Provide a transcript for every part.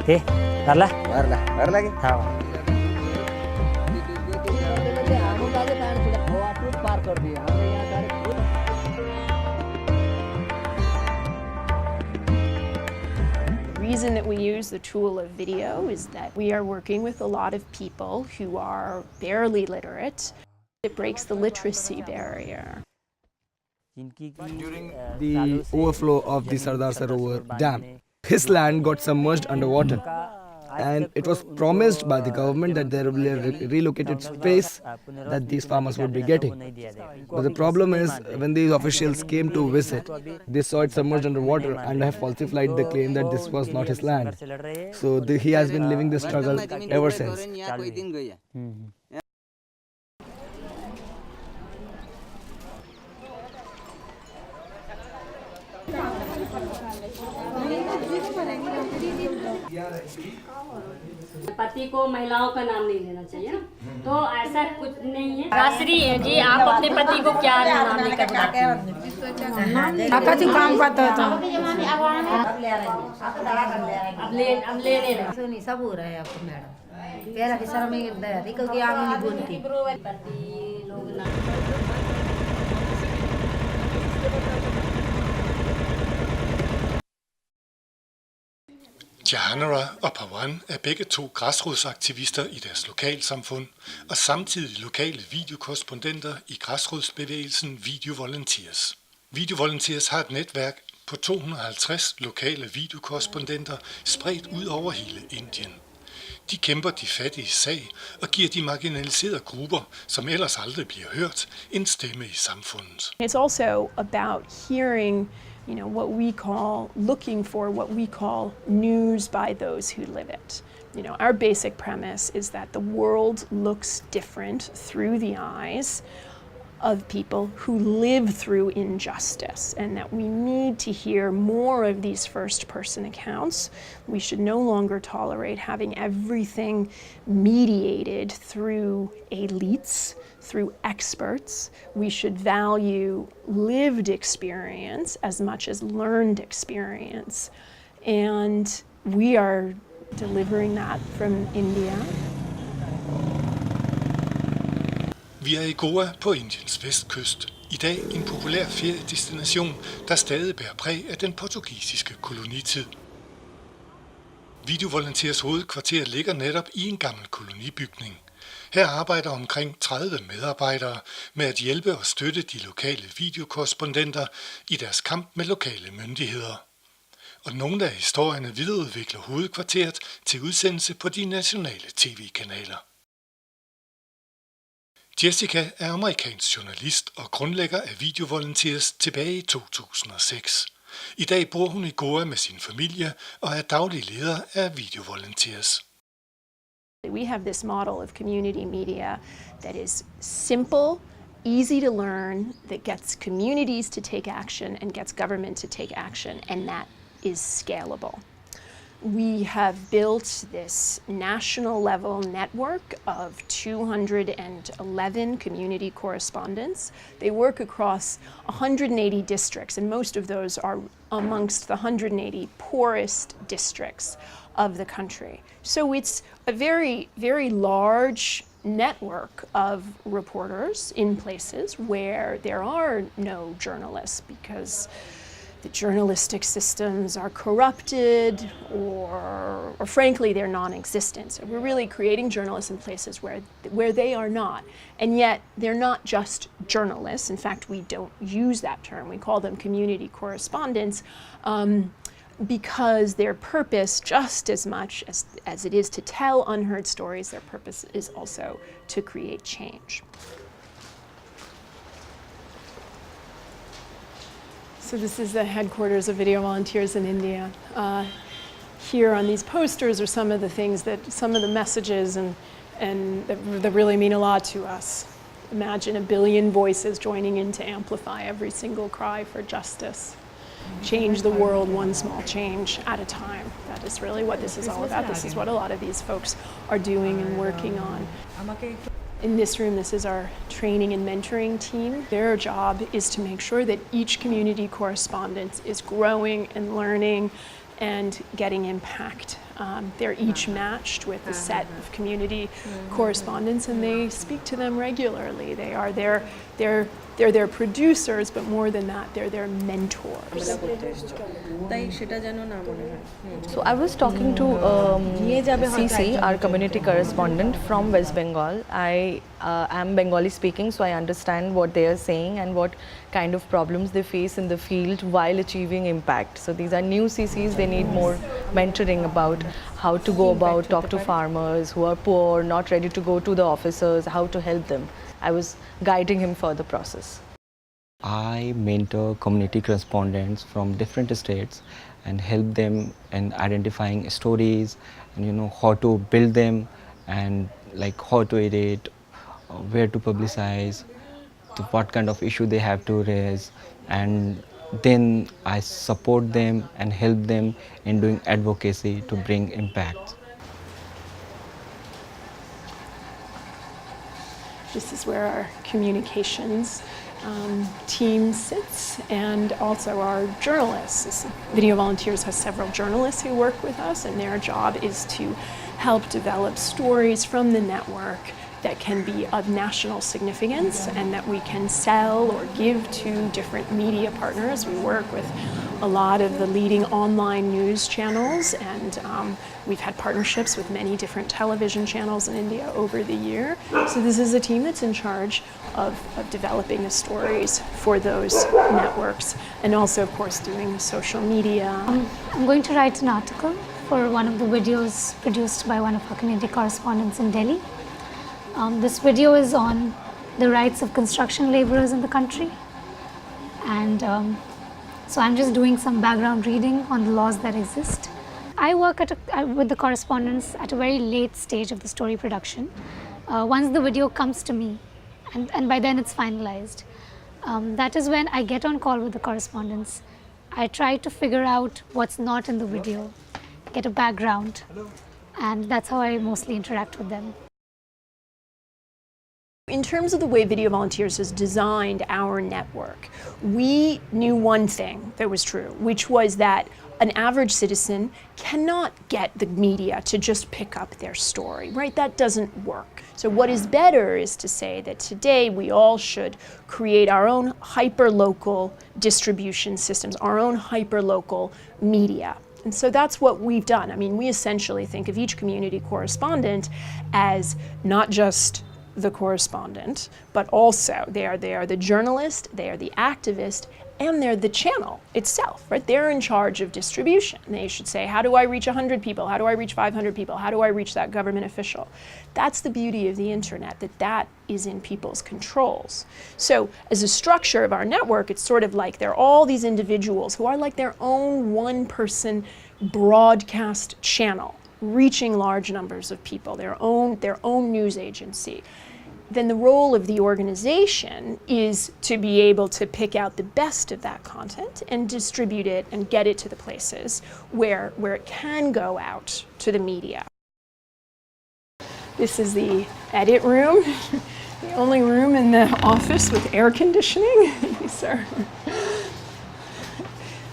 Thế, varla? Varla ki? हाँ. The reason that we use the tool of video is that we are working with a lot of people who are barely literate. It breaks the literacy barrier. During the overflow of the Sardar Sarovar Dam, his land got submerged underwater. And it was promised by the government that there will be a relocated space that these farmers would be getting. But the problem is, when these officials came to visit, they saw it submerged underwater and have falsified the claim that this was not his land. So he has been living this struggle ever since. पति को महिलाओं का नाम नहीं लेना चाहिए ना, तो ऐसा कुछ नहीं है। राश्री है जी, आप अपने पति को क्या नाम लेकर बुलाते हैं? कति काम करते हो तुम? अब ले रहे हैं। सुनी सब हो रहा है आपको मैडम। पहला की शर्म ही दया क्योंकि आगे नहीं बोलती। पति लोग ना Jahanara og Pawan er begge to græsrodsaktivister i deres lokalsamfund og samtidig lokale videokorrespondenter i græsrodsbevægelsen Video Volunteers. Video Volunteers har et netværk på 250 lokale videokorrespondenter spredt ud over hele Indien. De kæmper de fattige sag og giver de marginaliserede grupper, som ellers aldrig bliver hørt, en stemme i samfundet. It's also about hearing looking for what we call news by those who live it. Our basic premise is that the world looks different through the eyes of people who live through injustice, and that we need to hear more of these first-person accounts. We should no longer tolerate having everything mediated through elites, through experts. We should value lived experience as much as learned experience. And we are delivering that from India. Vi er i Goa på Indiens vestkyst. I dag en populær feriedestination, der stadig bærer præg af den portugisiske kolonitid. Video Volunteers hovedkvarter ligger netop i en gammel kolonibygning. Her arbejder omkring 30 medarbejdere med at hjælpe og støtte de lokale videokorrespondenter i deres kamp med lokale myndigheder. Og nogle af historierne videreudvikler hovedkvarteret til udsendelse på de nationale tv-kanaler. Jessica er amerikansk journalist og grundlægger af Video Volunteers tilbage i 2006. I dag bor hun i Goa med sin familie og er daglig leder af Video Volunteers. We have this model of community media that is simple, easy to learn, that gets communities to take action and gets government to take action, and that is scalable. We have built this national level network of 211 community correspondents. They work across 180 districts, and most of those are amongst the 180 poorest districts of the country. So it's a very, very large network of reporters in places where there are no journalists because the journalistic systems are corrupted or frankly, they're non-existent. So we're really creating journalists in places where they are not. And yet, they're not just journalists. In fact, we don't use that term. We call them community correspondents because their purpose, just as much as it is to tell unheard stories, their purpose is also to create change. So this is the headquarters of Video Volunteers in India. Here on these posters are some of the messages and that really mean a lot to us. Imagine 1 billion voices joining in to amplify every single cry for justice. Change the world one small change at a time. That is really what this is all about. This is what a lot of these folks are doing and working on. In this room, this is our training and mentoring team. Their job is to make sure that each community correspondent is growing and learning and getting impact They're each matched with a set of community correspondents, and they speak to them regularly. They're their producers, but more than that, they're their mentors. So I was talking to CC, our community correspondent from West Bengal. I am Bengali speaking, so I understand what they are saying and what kind of problems they face in the field while achieving impact. So these are new CCs, they need more mentoring about how to go about talk to farmers who are poor, not ready to go to the officers, how to help them. I was guiding him for the process. I mentor community correspondents from different states and help them in identifying stories and how to build them and like how to edit, where to publicize, what kind of issue they have to raise, and then I support them and help them in doing advocacy to bring impact. This is where our communications team sits, and also our journalists. Video Volunteers has several journalists who work with us, and their job is to help develop stories from the network that can be of national significance and that we can sell or give to different media partners. We work with a lot of the leading online news channels, and we've had partnerships with many different television channels in India over the year. So this is a team that's in charge of developing the stories for those networks, and also, of course, doing social media. I'm going to write an article for one of the videos produced by one of our community correspondents in Delhi. This video is on the rights of construction laborers in the country, and so I'm just doing some background reading on the laws that exist. I work with the correspondents at a very late stage of the story production. Once the video comes to me, and by then it's finalized, that is when I get on call with the correspondents. I try to figure out what's not in the video, get a background, and that's how I mostly interact with them. In terms of the way Video Volunteers has designed our network, we knew one thing that was true, which was that an average citizen cannot get the media to just pick up their story, right? That doesn't work. So what is better is to say that today we all should create our own hyper-local distribution systems, our own hyper-local media. And so that's what we've done. I mean, we essentially think of each community correspondent as not just the correspondent, but also they are the journalist, they are the activist, and they're the channel itself, right? They're in charge of distribution. They should say, how do I reach 100 people? How do I reach 500 people? How do I reach that government official? That's the beauty of the internet, that is in people's controls. So as a structure of our network, it's sort of like there are all these individuals who are like their own one-person broadcast channel, reaching large numbers of people, their own news agency. Then the role of the organization is to be able to pick out the best of that content and distribute it and get it to the places where it can go out to the media. This is the edit room, the only room in the office with air conditioning.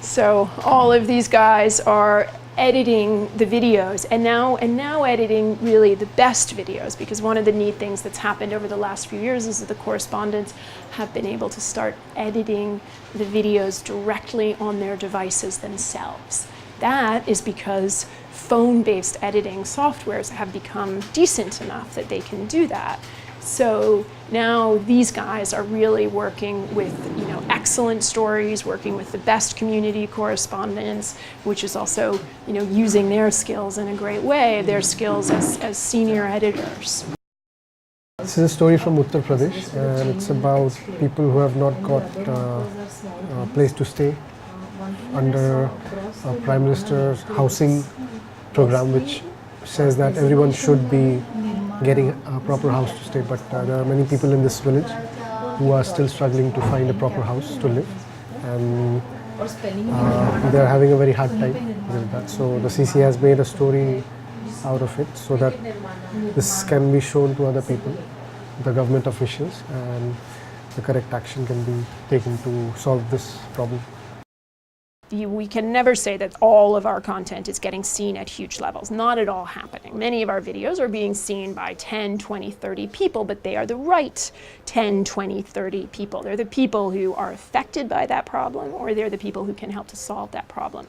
So all of these guys are editing the videos, and now editing really the best videos, because one of the neat things that's happened over the last few years is that the correspondents have been able to start editing the videos directly on their devices themselves. That is because phone-based editing softwares have become decent enough that they can do that. So now these guys are really working with excellent stories, working with the best community correspondents, which is also using their skills in a great way, their skills as senior editors. This is a story from Uttar Pradesh, and it's about people who have not got a place to stay under Prime Minister's housing program, which says that everyone should be getting a proper house to stay, but there are many people in this village who are still struggling to find a proper house to live, and they are having a very hard time with that. So the CC has made a story out of it so that this can be shown to other people, the government officials, and the correct action can be taken to solve this problem. We can never say that all of our content is getting seen at huge levels. Not at all happening. Many of our videos are being seen by 10, 20, 30 people, but they are the right 10, 20, 30 people. They're the people who are affected by that problem, or they're the people who can help to solve that problem.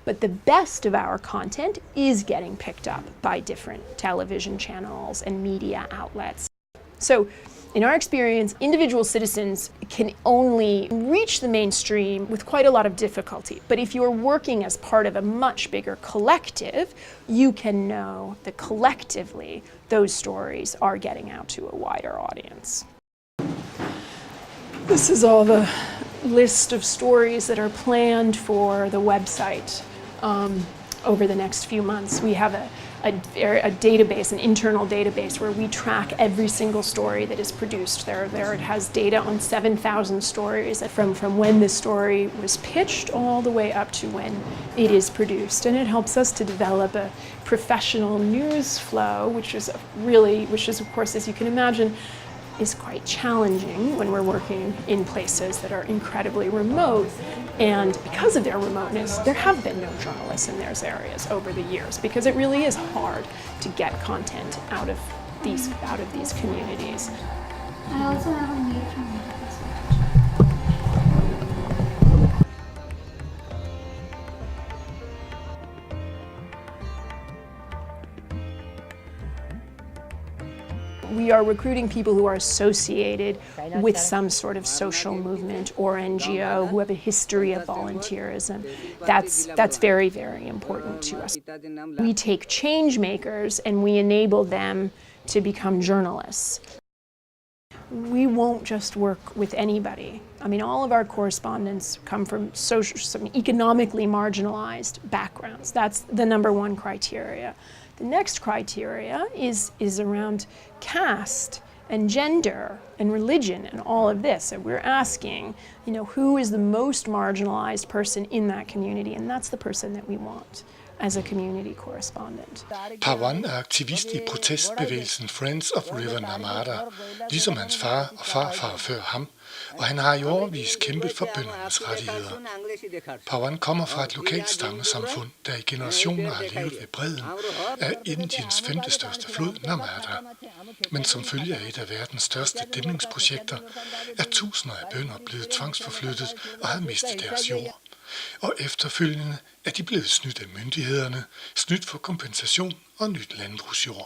But the best of our content is getting picked up by different television channels and media outlets. So, in our experience, individual citizens can only reach the mainstream with quite a lot of difficulty. But if you're working as part of a much bigger collective, you can know that collectively those stories are getting out to a wider audience. This is all the list of stories that are planned for the website over the next few months. We have a database, an internal database, where we track every single story that is produced. There it has data on 7,000 stories from when the story was pitched all the way up to when it is produced. And it helps us to develop a professional news flow, which is of course, as you can imagine, is quite challenging when we're working in places that are incredibly remote. And because of their remoteness, there have been no journalists in those areas over the years, because it really is hard to get content out of these communities. I also have a mail from udkast. We are recruiting people who are associated with some sort of social movement or NGO, who have a history of volunteerism. That's very, very important to us. We take change makers and we enable them to become journalists. We won't just work with anybody. I mean, all of our correspondents come from some economically marginalized backgrounds. That's the number one criteria. The next criteria is around caste and gender and religion and all of this. So we're asking, who is the most marginalized person in that community, and that's the person that we want as a community correspondent. Pawan er aktivist i protestbevægelsen Friends of River Narmada, ligesom hans far og farfar før ham, og han har i årevis kæmpet for bøndernes rettigheder. Pawan kommer fra et lokalt stammesamfund, der i generationer har levet ved bredden af Indiens 5. største flod, Narmada. Men som følge af et af verdens største dæmningsprojekter, er tusinder af bønder blevet tvangsforflyttet og har mistet deres jord. Og efterfølgende er de blevet snydt af myndighederne, snydt for kompensation og nyt landbrugsjord.